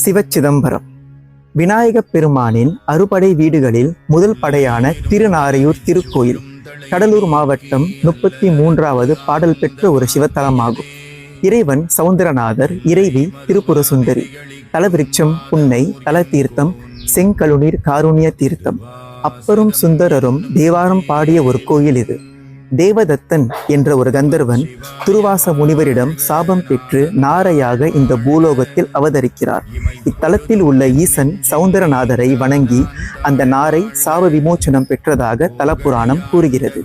சிவச்சிதம்பரம். விநாயகப் பெருமானின் அறுபடை வீடுகளில் முதல் படையான திருநாரையூர் திருக்கோயில் கடலூர் மாவட்டம் 33வது பாடல் பெற்ற ஒரு சிவத்தலமாகும். இறைவன் சௌந்தரநாதர், இறைவி திரிபுர சுந்தரி. தலவிருட்சம் புன்னை, தல தீர்த்தம் செங்கழுநீர் காருண்ய தீர்த்தம். அப்பரும் சுந்தரரும் தேவாரம் பாடிய ஒரு கோயில் இது. தேவதத்தன் என்ற ஒரு கந்தர்வன் துருவாச முனிவரிடம் சாபம் பெற்று நாரையாக இந்த பூலோகத்தில் அவதரிக்கிறார். இத்தலத்தில் உள்ள ஈசன் சௌந்தரநாதரை வணங்கி அந்த நாரை சாப விமோச்சனம் பெற்றதாக தலப்புராணம் கூறுகிறது.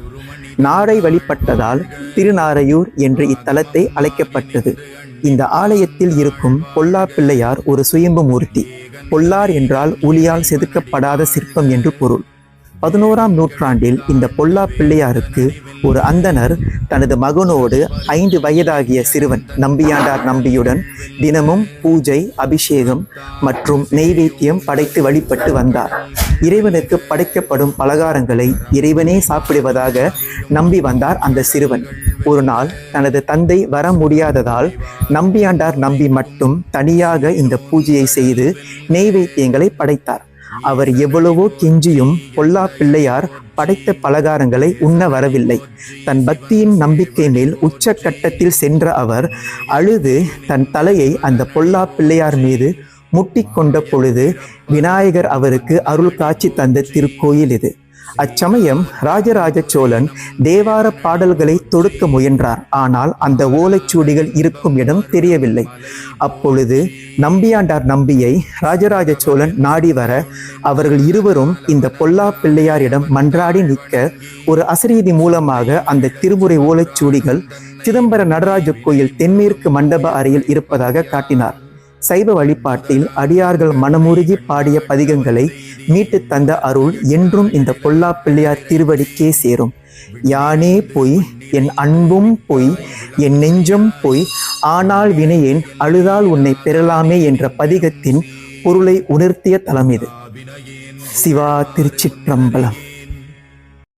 நாரை வழிபட்டதால் திருநாரையூர் என்று இத்தலத்தை அழைக்கப்பட்டது. இந்த ஆலயத்தில் இருக்கும் பொல்லா பிள்ளையார் ஒரு சுயம்பு மூர்த்தி. பொல்லார் என்றால் உளியால் செதுக்கப்படாத சிற்பம் என்று பொருள். 11ஆம் நூற்றாண்டில் இந்த பொல்லா பிள்ளையாருக்கு ஒரு அந்தணர் தனது மகனோடு 5 வயதாகிய சிறுவன் நம்பியாண்டார் நம்பியுடன் தினமும் பூஜை, அபிஷேகம் மற்றும் நெய்வேத்தியம் படைத்து வழிபட்டு வந்தார். இறைவனுக்கு படைக்கப்படும் பலகாரங்களை இறைவனே சாப்பிடுவதாக நம்பி வந்தார் அந்த சிறுவன். ஒரு நாள் தனது தந்தை வர முடியாததால் நம்பியாண்டார் நம்பி மட்டும் தனியாக இந்த பூஜையை செய்து நெய்வேத்தியங்களை படைத்தார். அவர் எவ்வளவோ கெஞ்சியும் பொல்லா பிள்ளையார் படைத்த பலகாரங்களை உண்ண வரவில்லை. தன் பக்தியின் நம்பிக்கை மேல் உச்சக்கட்டத்தில் சென்ற அவர் அழுது தன் தலையை அந்த பொல்லா பிள்ளையார் மீது முட்டிக்கொண்ட பொழுது விநாயகர் அவருக்கு அருள் காட்சி தந்த திருக்கோயில் இது. அச்சமயம் ராஜராஜ சோழன் தேவார பாடல்களை தொடுக்க முயன்றார். ஆனால் அந்த ஓலைச்சுவடிகள் இருக்கும் இடம் தெரியவில்லை. அப்பொழுது நம்பியாண்டார் நம்பியை ராஜராஜ சோழன் நாடி வர அவர்கள் இருவரும் இந்த பொல்லா பிள்ளையாரிடம் மன்றாடி நிற்க ஒரு அசரீதி மூலமாக அந்த திருமுறை ஓலைச்சுவடிகள் சிதம்பர நடராஜ கோயில் தென்மேற்கு மண்டப அறையில் இருப்பதாக காட்டினார். சைவ வழிபாட்டில் அடியார்கள் மனமுருகி பாடிய பதிகங்களை மீட்டு தந்த அருள் என்றும் இந்த பொல்லா பிள்ளையார் திருவடிக்கே சேரும். யானே பொய், என் அன்பும் பொய், என் நெஞ்சம் பொய், ஆனால் வினையேன் அழுதால் உன்னை பெறலாமே என்ற பதிகத்தின் பொருளை உணர்த்திய தலம் இது. சிவா திருச்சிற்றம்பலம்.